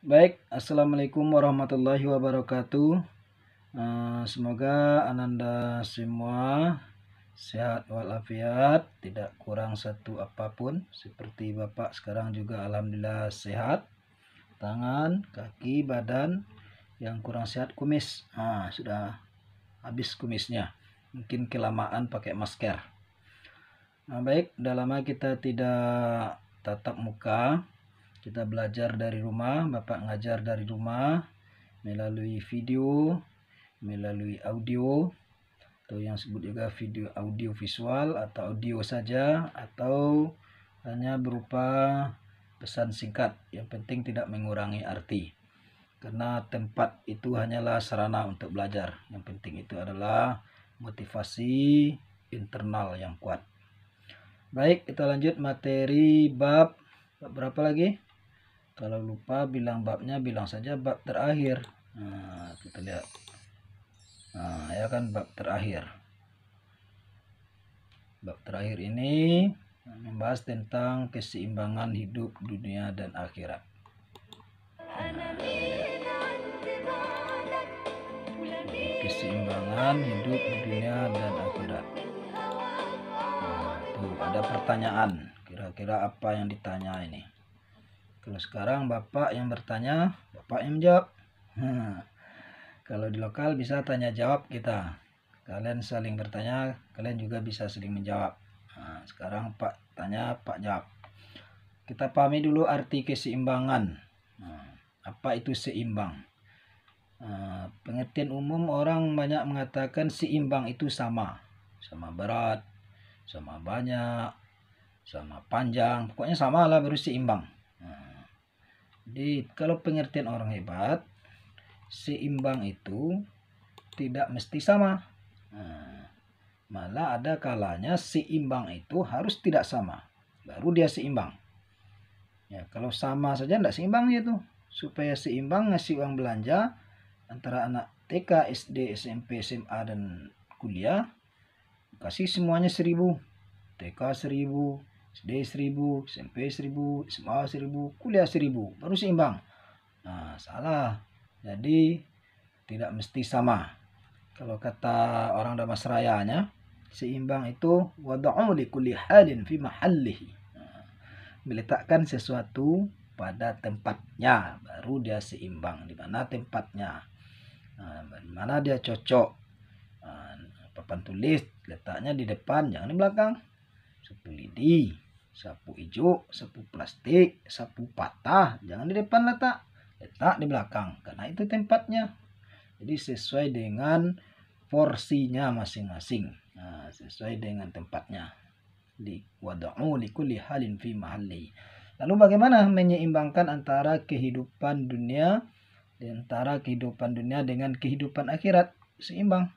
Baik, Assalamualaikum warahmatullahi wabarakatuh. Semoga Ananda semua sehat walafiat, tidak kurang satu apapun. Seperti Bapak sekarang juga alhamdulillah sehat. Tangan, kaki, badan. Yang kurang sehat kumis. Sudah habis kumisnya. Mungkin kelamaan pakai masker. Baik, udah lama kita tidak tatap muka. Kita belajar dari rumah, Bapak ngajar dari rumah melalui video, melalui audio, atau yang sebut juga video audio visual atau audio saja, atau hanya berupa pesan singkat. Yang penting tidak mengurangi arti. Karena tempat itu hanyalah sarana untuk belajar. Yang penting itu adalah motivasi internal yang kuat. Baik, kita lanjut materi bab berapa lagi? Kalau lupa bilang babnya, bilang saja bab terakhir. Kita lihat. Ya kan, bab terakhir. Bab terakhir ini membahas tentang keseimbangan hidup dunia dan akhirat. Keseimbangan hidup dunia dan akhirat. Tuh ada pertanyaan. Kira-kira apa yang ditanya ini? Kalau sekarang Bapak yang bertanya, Bapak yang menjawab. Kalau di lokal bisa tanya jawab kita. Kalian saling bertanya, kalian juga bisa saling menjawab. Sekarang Pak tanya, Pak jawab. Kita pahami dulu arti keseimbangan. Apa itu seimbang? Pengertian umum orang banyak mengatakan seimbang itu sama. Sama berat, sama banyak, sama panjang. Pokoknya sama lah, baru seimbang. Jadi kalau pengertian orang hebat, seimbang itu tidak mesti sama. Malah ada kalanya seimbang itu harus tidak sama, baru dia seimbang. Ya, kalau sama saja tidak seimbang itu. Supaya seimbang ngasih uang belanja antara anak TK, SD, SMP, SMA dan kuliah, kasih semuanya 1.000. TK 1.000, SD 1.000, SMP 1.000, SMA 1.000, kuliah 1.000, baru seimbang. Salah. Jadi tidak mesti sama. Kalau kata orang Damasrayanya, seimbang itu wada'u likulli halin fi mahallihi. Meletakkan sesuatu pada tempatnya, baru dia seimbang. Di mana tempatnya, di mana dia cocok. Papan tulis letaknya di depan, jangan di belakang. Sapu lidi, sapu hijau, sapu plastik, sapu patah, jangan di depan letak di belakang, karena itu tempatnya. Jadi sesuai dengan porsinya masing-masing, sesuai dengan tempatnya. Di wada'u likulli halin fi mahalli. Lalu bagaimana menyeimbangkan antara kehidupan dunia dengan kehidupan akhirat? Seimbang.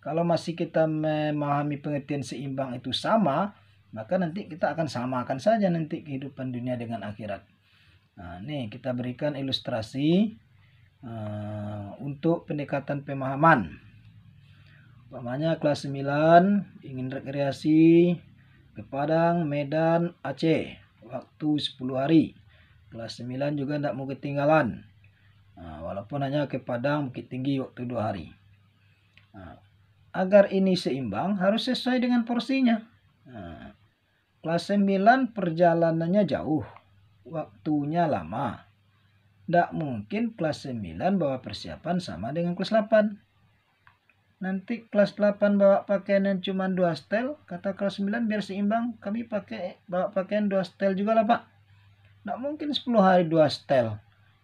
Kalau masih kita memahami pengertian seimbang itu sama, maka nanti kita akan samakan saja nanti kehidupan dunia dengan akhirat. Nih kita berikan ilustrasi untuk pendekatan pemahaman. Umpamanya kelas 9 ingin rekreasi ke Padang, Medan, Aceh, waktu 10 hari. Kelas 9 juga tidak mau ketinggalan. Walaupun hanya ke Padang, Bukit Tinggi waktu 2 hari. Agar ini seimbang harus sesuai dengan porsinya. Kelas 9 perjalanannya jauh, waktunya lama. Tidak mungkin kelas 9 bawa persiapan sama dengan kelas 8. Nanti kelas 8 bawa pakaian yang cuma 2 setel, kata kelas 9 biar seimbang, kami bawa pakaian 2 setel juga lah Pak. Tidak mungkin 10 hari 2 setel.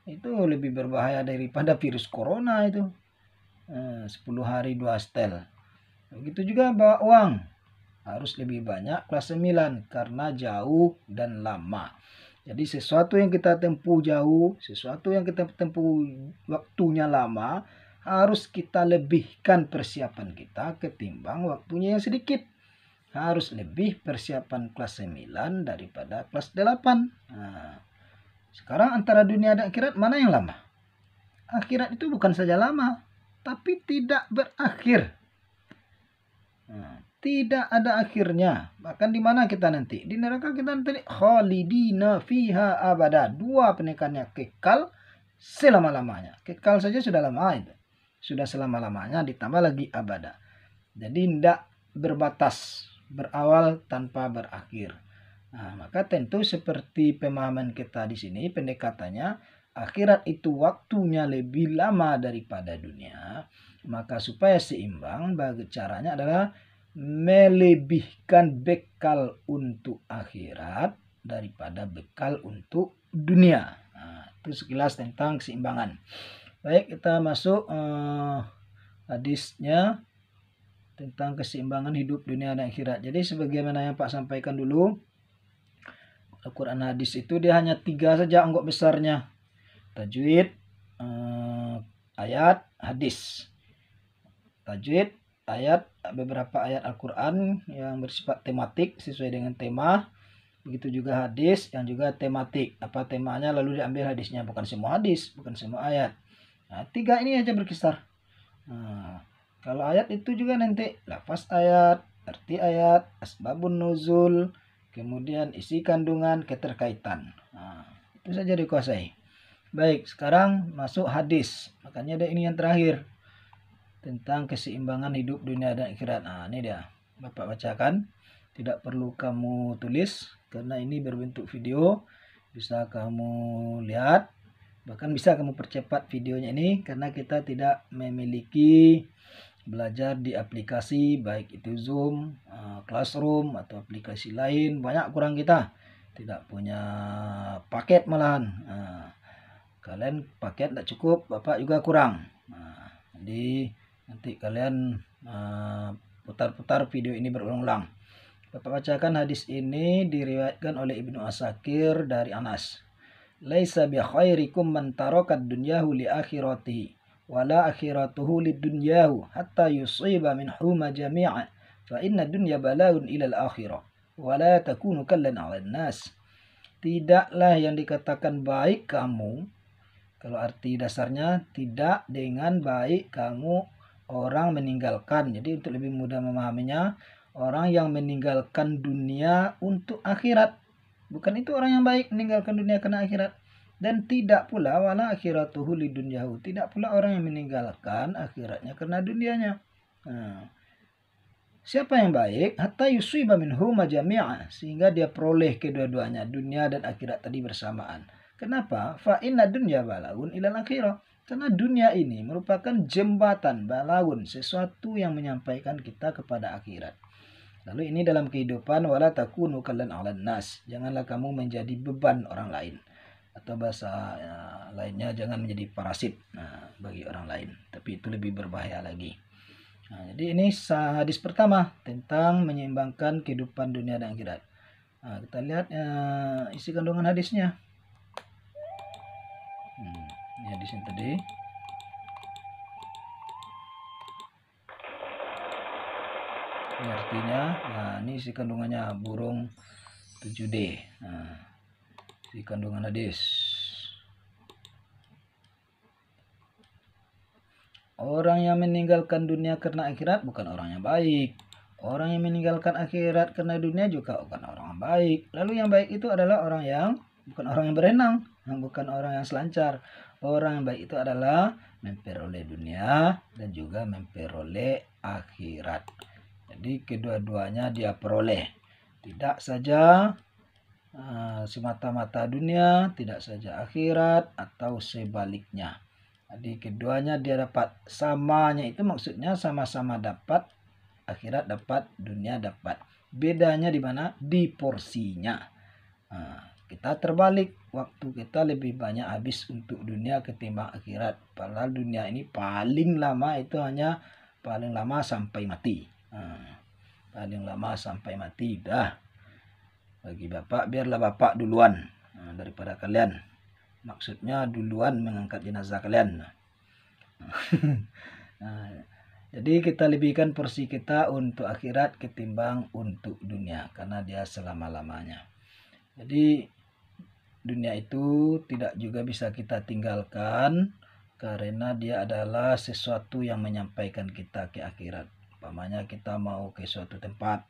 Itu lebih berbahaya daripada virus corona itu. 10 hari 2 setel. Begitu juga bawa uang. Harus lebih banyak kelas 9 karena jauh dan lama. Jadi sesuatu yang kita tempuh jauh, sesuatu yang kita tempuh waktunya lama, harus kita lebihkan persiapan kita ketimbang waktunya yang sedikit. Harus lebih persiapan kelas 9 daripada kelas 8. Sekarang antara dunia dan akhirat mana yang lama? Akhirat itu bukan saja lama, tapi tidak berakhir. tidak ada akhirnya. Bahkan di mana kita nanti? Di neraka kita nanti khalidina fiha abada. Dua penekaannya, kekal selama-lamanya. Kekal saja sudah lama itu. Sudah selama-lamanya ditambah lagi abada. Jadi tidak berbatas, berawal tanpa berakhir. Nah, maka tentu seperti pemahaman kita di sini, pendekatannya akhirat itu waktunya lebih lama daripada dunia. Maka supaya seimbang, bagi caranya adalah melebihkan bekal untuk akhirat daripada bekal untuk dunia. Nah, itu sekilas tentang keseimbangan. Baik, kita masuk hadisnya tentang keseimbangan hidup dunia dan akhirat. Jadi sebagaimana yang Pak sampaikan dulu, Al-Quran hadis itu dia hanya 3 saja anggota besarnya. Tajwid, ayat, hadis. Tajwid, ayat, beberapa ayat Al-Quran yang bersifat tematik sesuai dengan tema. Begitu juga hadis yang juga tematik. Apa temanya lalu diambil hadisnya. Bukan semua hadis, bukan semua ayat. Nah, 3 ini aja berkisar. Nah, kalau ayat itu juga nanti lafaz ayat, arti ayat, asbabun nuzul, kemudian isi kandungan, keterkaitan. Nah, itu saja dikuasai. Baik, sekarang masuk hadis. Makanya ada ini yang terakhir. Tentang keseimbangan hidup dunia dan akhirat. Nah, ini dia. Bapak bacakan. Tidak perlu kamu tulis. Karena ini berbentuk video. Bisa kamu lihat. Bahkan bisa kamu percepat videonya ini. Karena kita tidak memiliki belajar di aplikasi. Baik itu Zoom, Classroom, atau aplikasi lain. Banyak kurang kita. Tidak punya paket malahan. Nah, kalian paket tidak cukup. Bapak juga kurang. Nah, jadi nanti kalian putar-putar video ini berulang-ulang. Bapak bacakan hadis ini diriwayatkan oleh Ibnu Asakir dari Anas. Laisa bi khairikum man tarakat dunyahu li akhiratihi wala akhiratuhu lid dunyahu hatta yusiba min huma jami'a fa inna dunya balaun ila al akhirah wala takunu kallan 'alan nas. Tidaklah yang dikatakan baik kamu, kalau arti dasarnya tidak dengan baik kamu orang meninggalkan. Jadi untuk lebih mudah memahaminya, orang yang meninggalkan dunia untuk akhirat. Bukan itu orang yang baik meninggalkan dunia karena akhirat. Dan tidak pula wala akhiratuhu lidunyahu. Tidak pula orang yang meninggalkan akhiratnya karena dunianya. Nah, siapa yang baik? Hatta yusiba minhu majami'a. Sehingga dia peroleh kedua-duanya, dunia dan akhirat tadi bersamaan. Kenapa? Fa inna dunya balaun ilal akhirah. Karena dunia ini merupakan jembatan, balaun, sesuatu yang menyampaikan kita kepada akhirat. Lalu ini dalam kehidupan, wala takunu kallan 'alan nas. Janganlah kamu menjadi beban orang lain. Atau bahasa lainnya, jangan menjadi parasit bagi orang lain. Tapi itu lebih berbahaya lagi. Nah, jadi ini hadis pertama tentang menyeimbangkan kehidupan dunia dan akhirat. Nah, kita lihat isi kandungan hadisnya. Ini hadis yang tadi. Ini artinya, nah ini isi kandungannya burung 7D. Nah, isi kandungan hadis. Orang yang meninggalkan dunia karena akhirat bukan orang yang baik. Orang yang meninggalkan akhirat karena dunia juga bukan orang yang baik. Lalu yang baik itu adalah orang yang bukan orang yang berenang, bukan orang yang selancar. Orang yang baik itu adalah memperoleh dunia dan juga memperoleh akhirat. Jadi kedua-duanya dia peroleh. Tidak saja semata-mata dunia, tidak saja akhirat, atau sebaliknya. Jadi keduanya dia dapat. Samanya itu maksudnya sama-sama dapat, akhirat dapat, dunia dapat. Bedanya di mana? Di porsinya. Kita terbalik, waktu kita lebih banyak habis untuk dunia ketimbang akhirat. Padahal dunia ini paling lama itu hanya paling lama sampai mati. Paling lama sampai mati dah. Bagi bapak, biarlah bapak duluan daripada kalian. Maksudnya duluan mengangkat jenazah kalian. Jadi kita lebihkan porsi kita untuk akhirat ketimbang untuk dunia, karena dia selama-lamanya. Jadi dunia itu tidak juga bisa kita tinggalkan, karena dia adalah sesuatu yang menyampaikan kita ke akhirat. Umpamanya kita mau ke suatu tempat,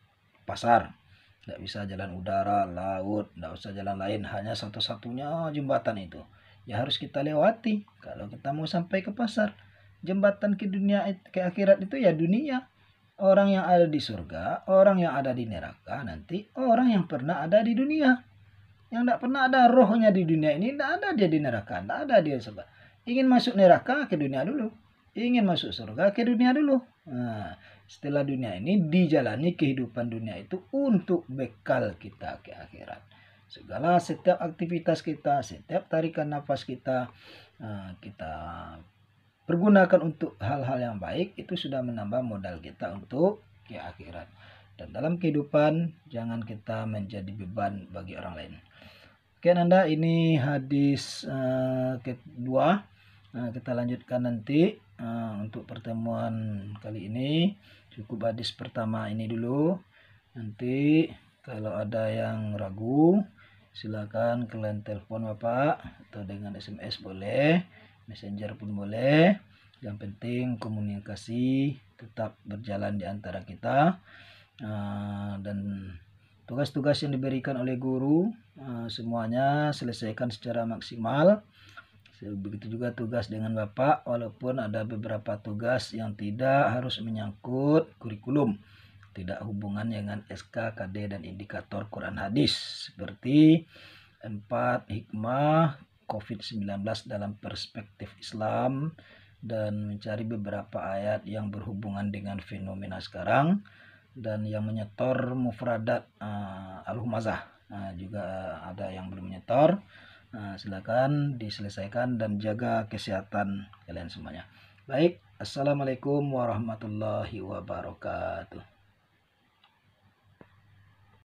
pasar, nggak bisa jalan udara, laut, nggak usah jalan lain, hanya satu-satunya jembatan itu. Ya harus kita lewati kalau kita mau sampai ke pasar. Jembatan ke dunia, ke akhirat itu ya dunia. Orang yang ada di surga, orang yang ada di neraka, nanti orang yang pernah ada di dunia. Yang tidak pernah ada rohnya di dunia ini, tidak ada dia di neraka, tidak ada dia surga. Ingin masuk neraka, ke dunia dulu. Ingin masuk surga, ke dunia dulu. Nah, setelah dunia ini dijalani kehidupan dunia itu untuk bekal kita ke akhirat. Segala setiap aktivitas kita, setiap tarikan nafas kita, kita pergunakan untuk hal-hal yang baik, itu sudah menambah modal kita untuk ke akhirat. Dan dalam kehidupan jangan kita menjadi beban bagi orang lain. Oke Nanda, ini hadis kedua. Kita lanjutkan nanti untuk pertemuan kali ini. Cukup hadis pertama ini dulu. Nanti kalau ada yang ragu, silakan kalian telepon Bapak atau dengan SMS boleh, Messenger pun boleh. Yang penting komunikasi tetap berjalan di antara kita, dan tugas-tugas yang diberikan oleh guru semuanya selesaikan secara maksimal. Begitu juga tugas dengan Bapak, walaupun ada beberapa tugas yang tidak harus menyangkut kurikulum, tidak hubungan dengan SK, KD, dan indikator Quran Hadis, seperti 4 hikmah COVID-19 dalam perspektif Islam, dan mencari beberapa ayat yang berhubungan dengan fenomena sekarang, dan yang menyetor mufradat al-humazah. Juga ada yang belum menyetor. Silakan diselesaikan dan jaga kesehatan kalian semuanya. Baik, assalamualaikum warahmatullahi wabarakatuh.